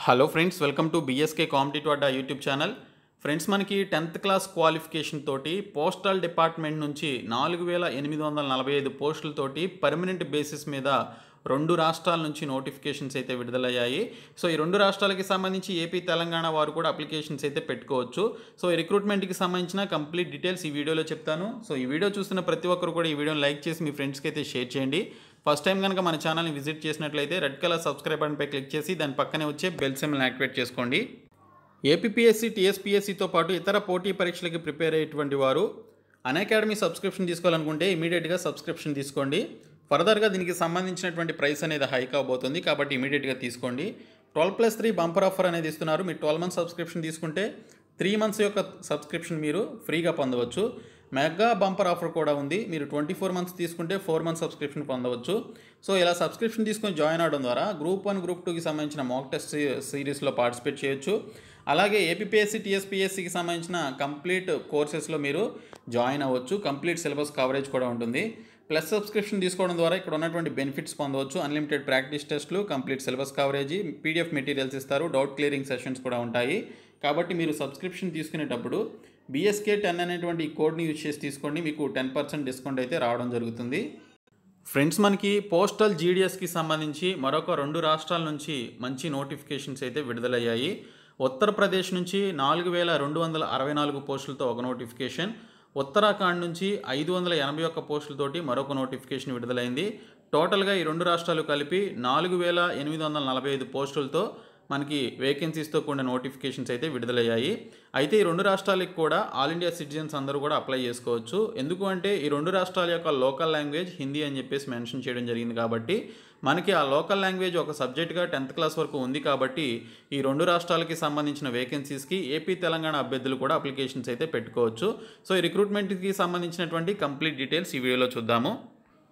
Hello friends, welcome to BSK competitive Adda YouTube channel. Friends, మనకి 10th class qualification తోటి postal department నుంచి 4845 పోస్టులతోటి permanent basis మీద 2 రాష్ట్రాల నుంచి నోటిఫికేషన్స్ అయితే విడుదలయ్యాయి. సో ఈ 2 రాష్ట్రాలకి సంబంధించి ఏపీ, తెలంగాణ వారు కూడా అప్లికేషన్స్ అయితే పెట్టుకోవచ్చు. సో ఈ రిక్రూట్మెంట్కి సంబంధించిన కంప్లీట్ డీటెయిల్స్ ఈ వీడియోలో చెప్తాను. సో ఈ వీడియో చూస్తున్న ప్రతి ఒక్కరు కూడా ఈ వీడియోని లైక్ చేసి మీ ఫ్రెండ్స్కి అయితే షేర్ చేయండి. ఫస్ట్ టైం కనుక మన ఛానల్ని విజిట్ చేసినట్లయితే రెడ్ కలర్ సబ్స్క్రైబ్ బటన్పై క్లిక్ చేసి దాని పక్కనే వచ్చే బెల్ సింబల్ని యాక్టివేట్ చేసుకోండి. ఏపీపీఎస్సీ, టీఎస్పీఎస్సీతో పాటు ఇతర పోటీ పరీక్షలకి ప్రిపేర్ అయ్యేటువంటి వారు అన్అకాడమీ సబ్స్క్రిప్షన్ తీసుకోవాలనుకుంటే ఇమీడియట్గా సబ్స్క్రిప్షన్ తీసుకోండి. ఫర్దర్గా దీనికి సంబంధించినటువంటి ప్రైస్ అనేది హైక్ అవబోతుంది కాబట్టి ఇమీడియట్గా తీసుకోండి. 12+3 బంపర్ ఆఫర్ అనేది ఇస్తున్నారు. మీరు 12 మంత్స్ సబ్స్క్రిప్షన్ తీసుకుంటే 3 మంత్స్ యొక్క సబ్స్క్రిప్షన్ మీరు ఫ్రీగా పొందవచ్చు. మెగా బంపర్ ఆఫర్ కూడా ఉంది. మీరు 24 మంత్స్ తీసుకుంటే 4 మంత్స్ సబ్స్క్రిప్షన్ పొందవచ్చు. సో ఇలా సబ్స్క్రిప్షన్ తీసుకొని జాయిన్ అవడం ద్వారా గ్రూప్ 1, గ్రూప్ 2కి సంబంధించిన మాక్ టెస్ట్ సిరీస్లో పార్టిసిపేట్ చేయొచ్చు. అలాగే ఏపీపీఎస్సీ, టీఎస్పీఎస్సీకి సంబంధించిన కంప్లీట్ కోర్సెస్లో మీరు జాయిన్ అవ్వచ్చు. కంప్లీట్ సిలబస్ కవరేజ్ కూడా ఉంటుంది. ప్లస్ సబ్స్క్రిప్షన్ తీసుకోవడం ద్వారా ఇక్కడ ఉన్నటువంటి బెనిఫిట్స్ పొందవచ్చు. అన్లిమిటెడ్ ప్రాక్టీస్ టెస్టులు, complete syllabus coverage, PDF materials ఇస్తారు, డౌట్ క్లియరింగ్ సెషన్స్ కూడా ఉంటాయి. కాబట్టి మీరు సబ్స్క్రిప్షన్ తీసుకునేటప్పుడు BSK10 అనేటువంటి ఈ కోడ్ని యూజ్ చేసి తీసుకోండి. మీకు 10% డిస్కౌంట్ అయితే రావడం జరుగుతుంది. ఫ్రెండ్స్, మనకి పోస్టల్ జీడిఎస్కి సంబంధించి మరొక 2 రాష్ట్రాల నుంచి మంచి నోటిఫికేషన్స్ అయితే విడుదలయ్యాయి. ఉత్తరప్రదేశ్ నుంచి 4264 పోస్టులతో ఒక నోటిఫికేషన్, ఉత్తరాఖండ్ నుంచి 581 పోస్టులతోటి మరొక నోటిఫికేషన్ విడుదలైంది. టోటల్గా ఈ 2 రాష్ట్రాలు కలిపి 4845 పోస్టులతో మనకి వేకెన్సీస్తో కూడిన నోటిఫికేషన్స్ అయితే విడుదలయ్యాయి. అయితే ఈ 2 రాష్ట్రాలకు కూడా ఆల్ ఇండియా సిటిజన్స్ అందరూ కూడా అప్లై చేసుకోవచ్చు. ఎందుకు అంటే ఈ 2 రాష్ట్రాల యొక్క లోకల్ లాంగ్వేజ్ హిందీ అని చెప్పేసి మెన్షన్ చేయడం జరిగింది. కాబట్టి మనకి ఆ లోకల్ లాంగ్వేజ్ ఒక సబ్జెక్ట్గా 10th క్లాస్ వరకు ఉంది. కాబట్టి ఈ 2 రాష్ట్రాలకి సంబంధించిన వేకెన్సీస్కి ఏపీ, తెలంగాణ అభ్యర్థులు కూడా అప్లికేషన్స్ అయితే పెట్టుకోవచ్చు. సో ఈ రిక్రూట్మెంట్కి సంబంధించినటువంటి కంప్లీట్ డీటెయిల్స్ ఈ వీడియోలో చూద్దాము.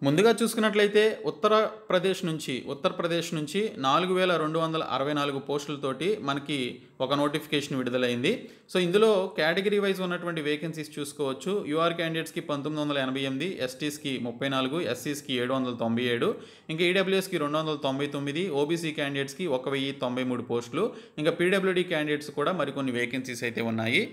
ముందుగా చూసుకున్నట్లయితే ఉత్తరప్రదేశ్ నుంచి 4264 పోస్టులతోటి మనకి ఒక నోటిఫికేషన్ విడుదలైంది. సో ఇందులో కేటగిరీ వైజ్ ఉన్నటువంటి వేకెన్సీస్ చూసుకోవచ్చు. యూఆర్ క్యాండిడేట్స్కి 1988, ఎస్టీస్కి 34, ఎస్సీస్కి 797, ఇంకా ఈడబ్ల్యూఎస్కి 299, ఓబీసీ క్యాండిడేట్స్కి 1093 పోస్టులు, ఇంకా పీడబ్ల్యూడీ క్యాండిడేట్స్ కూడా మరికొన్ని వేకెన్సీస్ అయితే ఉన్నాయి.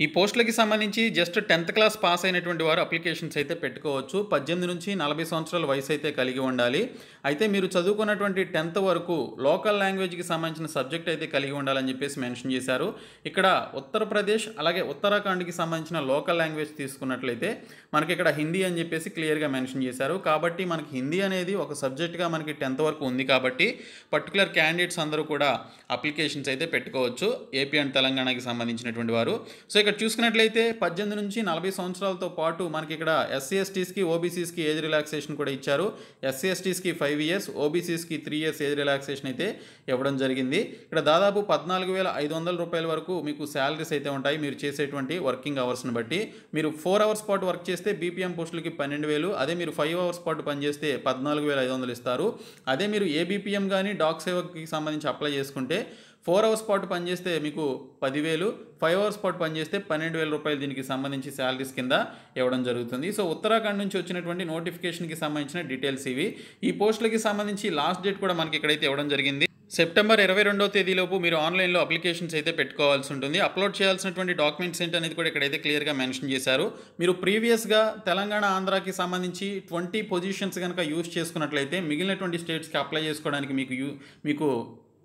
ఈ పోస్టులకి సంబంధించి జస్ట్ 10th క్లాస్ పాస్ అయినటువంటి వారు అప్లికేషన్స్ అయితే పెట్టుకోవచ్చు. 18 నుంచి 40 సంవత్సరాల వయసు అయితే కలిగి ఉండాలి. అయితే మీరు చదువుకున్నటువంటి 10th వరకు లోకల్ లాంగ్వేజ్కి సంబంధించిన సబ్జెక్ట్ అయితే కలిగి ఉండాలని చెప్పేసి మెన్షన్ చేశారు. ఇక్కడ ఉత్తరప్రదేశ్ అలాగే ఉత్తరాఖండ్కి సంబంధించిన లోకల్ లాంగ్వేజ్ తీసుకున్నట్లయితే మనకి ఇక్కడ హిందీ అని చెప్పేసి క్లియర్గా మెన్షన్ చేశారు. కాబట్టి మనకి హిందీ అనేది ఒక సబ్జెక్ట్గా మనకి 10th వరకు ఉంది. కాబట్టి పర్టికులర్ క్యాండిడేట్స్ అందరూ కూడా అప్లికేషన్స్ అయితే పెట్టుకోవచ్చు, ఏపీ అండ్ తెలంగాణకి సంబంధించినటువంటి వారు. సో ఇక్కడ చూసుకున్నట్లయితే 18 నుంచి 40 సంవత్సరాలతో పాటు మనకి ఇక్కడ ఎస్సీ ఎస్టీస్కి, ఓబీసీస్కి ఏజ్ రిలాక్సేషన్ కూడా ఇచ్చారు. ఎస్సీ ఎస్టీస్కి 5 years, ఓబీసీస్కి 3 years ఏజ్ రిలాక్సేషన్ అయితే ఇవ్వడం జరిగింది. ఇక్కడ దాదాపు 14,500 రూపాయల వరకు మీకు శాలరీస్ అయితే ఉంటాయి మీరు చేసేటువంటి వర్కింగ్ అవర్స్ని బట్టి. మీరు 4 hours పాటు వర్క్ చేస్తే బీపీఎం పోస్టులకి 12,000, అదే మీరు 5 hours పాటు పనిచేస్తే 14,500 ఇస్తారు. అదే మీరు ఏబీపీఎం కానీ డాక్ సేవకి సంబంధించి అప్లై చేసుకుంటే 4 hours పాటు పనిచేస్తే మీకు 10,000, 5 hours పాటు పనిచేస్తే 12,000 రూపాయలు దీనికి సంబంధించి శాలరీస్ కింద ఇవ్వడం జరుగుతుంది. సో ఉత్తరాఖండ్ నుంచి వచ్చినటువంటి నోటిఫికేషన్కి సంబంధించిన డీటెయిల్స్ ఇవి. ఈ పోస్టులకి సంబంధించి లాస్ట్ డేట్ కూడా మనకి ఇక్కడైతే ఇవ్వడం జరిగింది. సెప్టెంబర్ 22వ తేదీలోపు మీరు ఆన్లైన్లో అప్లికేషన్స్ అయితే పెట్టుకోవాల్సి ఉంటుంది. అప్లోడ్ చేయాల్సినటువంటి డాక్యుమెంట్స్ ఏంటి అనేది కూడా ఇక్కడైతే క్లియర్గా మెన్షన్ చేశారు. మీరు ప్రీవియస్గా తెలంగాణ, ఆంధ్రాకి సంబంధించి 20 పొజిషన్స్ కనుక యూజ్ చేసుకున్నట్లయితే మిగిలినటువంటి స్టేట్స్కి అప్లై చేసుకోవడానికి మీకు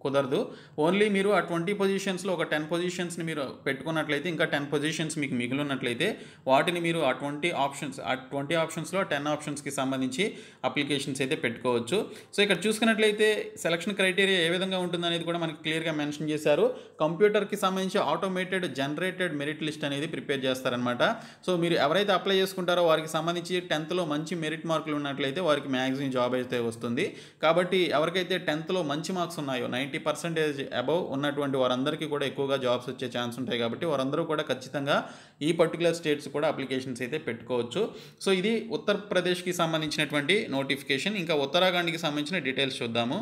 కుదరదు. ఓన్లీ మీరు ఆ 20 పొజిషన్స్లో ఒక 10 పొజిషన్స్ని మీరు పెట్టుకున్నట్లయితే, ఇంకా 10 పొజిషన్స్ మీకు మిగిలినట్లయితే వాటిని మీరు ఆ 20 ఆప్షన్స్లో 10 ఆప్షన్స్కి సంబంధించి అప్లికేషన్స్ అయితే పెట్టుకోవచ్చు. సో ఇక్కడ చూసుకున్నట్లయితే సెలక్షన్ క్రైటీరియా ఏ విధంగా ఉంటుందనేది కూడా మనకి క్లియర్గా మెన్షన్ చేశారు. కంప్యూటర్కి సంబంధించి ఆటోమేటెడ్ జనరేటెడ్ మెరిట్ లిస్ట్ అనేది ప్రిపేర్ చేస్తారనమాట. సో మీరు ఎవరైతే అప్లై చేసుకుంటారో వారికి సంబంధించి 10thలో మంచి మెరిట్ మార్కులు ఉన్నట్లయితే వారికి మ్యాక్సిమం జాబ్ అయితే వస్తుంది. కాబట్టి ఎవరికైతే 10thలో మంచి మార్క్స్ ఉన్నాయో 90% అబవ్ ఉన్నటువంటి వారందరికీ కూడా ఎక్కువగా జాబ్స్ వచ్చే ఛాన్స్ ఉంటాయి. కాబట్టి వారందరూ కూడా ఖచ్చితంగా ఈ పర్టికులర్ స్టేట్స్ కూడా అప్లికేషన్స్ అయితే పెట్టుకోవచ్చు. సో ఇది ఉత్తరప్రదేశ్కి సంబంధించినటువంటి నోటిఫికేషన్. ఇంకా ఉత్తరాఖండ్కి సంబంధించిన డీటెయిల్స్ చూద్దాము.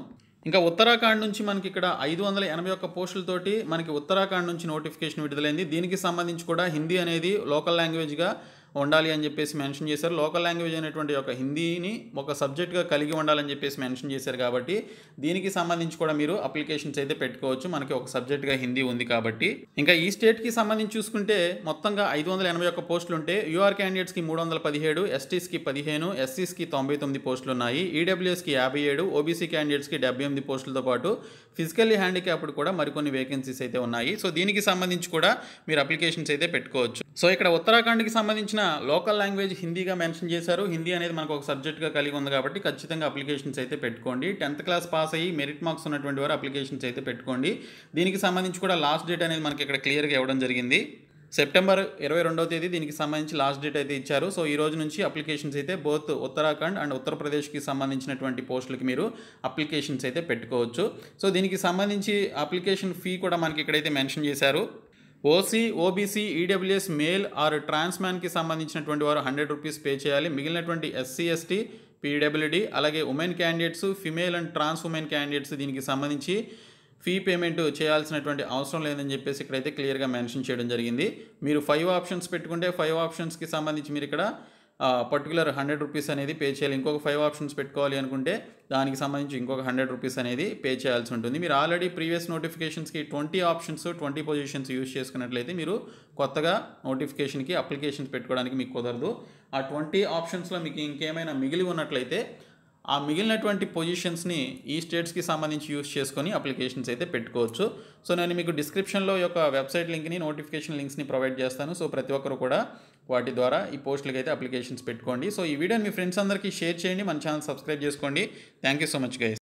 ఇంకా ఉత్తరాఖండ్ నుంచి మనకి ఇక్కడ 581 పోస్టులతోటి మనకి ఉత్తరాఖండ్ నుంచి నోటిఫికేషన్ విడుదలైంది. దీనికి సంబంధించి కూడా హిందీ అనేది లోకల్ లాంగ్వేజ్గా ఉండాలి అని చెప్పేసి మెన్షన్ చేశారు. లోకల్ లాంగ్వేజ్ అనేటువంటి ఒక హిందీని ఒక సబ్జెక్ట్గా కలిగి ఉండాలని చెప్పేసి మెన్షన్ చేశారు కాబట్టి దీనికి సంబంధించి కూడా మీరు అప్లికేషన్స్ అయితే పెట్టుకోవచ్చు. మనకి ఒక సబ్జెక్ట్గా హిందీ ఉంది కాబట్టి. ఇంకా ఈ స్టేట్కి సంబంధించి చూసుకుంటే మొత్తంగా 581 పోస్టులు ఉంటే యూఆర్ క్యాండిడేట్స్కి 317, ఎస్టీస్కి 15, ఎస్సీస్కి 99 పోస్టులు ఉన్నాయి. ఈడబ్ల్యూఎస్కి 57, ఓబీసీ క్యాండిడేట్స్కి 78 పోస్టులతో పాటు ఫిజికల్లీ హ్యాండిక్యాప్డ్ కూడా మరికొన్ని వేకెన్సీస్ అయితే ఉన్నాయి. సో దీనికి సంబంధించి కూడా మీరు అప్లికేషన్స్ అయితే పెట్టుకోవచ్చు. సో ఇక్కడ ఉత్తరాఖండ్కి సంబంధించిన లోకల్ లాంగ్వేజ్ హిందీగా మెన్షన్ చేశారు. హిందీ అనేది మనకు ఒక సబ్జెక్ట్గా కలిగి ఉంది కాబట్టి ఖచ్చితంగా అప్లికేషన్స్ అయితే పెట్టుకోండి. 10th క్లాస్ పాస్ అయ్యి మెరిట్ మార్క్స్ ఉన్నటువంటి వారు అప్లికేషన్స్ అయితే పెట్టుకోండి. దీనికి సంబంధించి కూడా లాస్ట్ డేట్ అనేది మనకి ఇక్కడ క్లియర్గా ఇవ్వడం జరిగింది. సెప్టెంబర్ 22వ తేదీ దీనికి సంబంధించి లాస్ట్ డేట్ అయితే ఇచ్చారు. సో ఈ రోజు నుంచి అప్లికేషన్స్ అయితే బోత్ ఉత్తరాఖండ్ అండ్ ఉత్తరప్రదేశ్కి సంబంధించినటువంటి పోస్టులకి మీరు అప్లికేషన్స్ అయితే పెట్టుకోవచ్చు. సో దీనికి సంబంధించి అప్లికేషన్ ఫీ కూడా మనకి ఇక్కడైతే మెన్షన్ చేశారు. OC, OBC, EWS, male or trans మ్యాన్కి సంబంధించినటువంటి వారు 100 రూపీస్ పే చేయాలి. మిగిలినటువంటి ఎస్సీ, ఎస్టీ, పీడబ్ల్యూడీ అలాగే women candidates, female and trans women candidates దీనికి సంబంధించి ఫీ పేమెంట్ చేయాల్సినటువంటి అవసరం లేదని చెప్పేసి ఇక్కడైతే క్లియర్గా మెన్షన్ చేయడం జరిగింది. మీరు 5 ఆప్షన్స్ పెట్టుకుంటే 5 ఆప్షన్స్కి సంబంధించి మీరు ఇక్కడ పర్టికులర్ 100 రూపీస్ అనేది పే చేయాలి. ఇంకొక 5 ఆప్షన్స్ పెట్టుకోవాలి అనుకుంటే దానికి సంబంధించి ఇంకొక 100 రూపీస్ అనేది పే చేయాల్సి ఉంటుంది. మీరు ఆల్రెడీ ప్రీవియస్ నోటిఫికేషన్స్కి 20 ఆప్షన్స్ 20 పొజిషన్స్ యూజ్ చేసుకున్నట్లయితే మీరు కొత్తగా నోటిఫికేషన్కి అప్లికేషన్స్ పెట్టుకోవడానికి మీకు కుదరదు. ఆ 20 ఆప్షన్స్లో మీకు ఇంకేమైనా మిగిలి ఉన్నట్లయితే ఆ మిగిలినటువంటి పొజిషన్స్ని ఈ స్టేట్స్కి సంబంధించి యూజ్ చేసుకొని అప్లికేషన్స్ అయితే పెట్టుకోవచ్చు. సో నేను మీకు డిస్క్రిప్షన్లో యొక్క వెబ్సైట్ లింక్ని, నోటిఫికేషన్ లింక్స్ని ప్రొవైడ్ చేస్తాను. సో ప్రతి ఒక్కరు కూడా వాటి ద్వారా ఈ పోస్టులకి అయితే అప్లికేషన్స్ పెట్టుకోండి. సో ఈ వీడియోని మీ ఫ్రెండ్స్ అందరికీ షేర్ చేయండి. మన ఛానల్ సబ్స్క్రైబ్ చేసుకోండి. Thank you so much guys.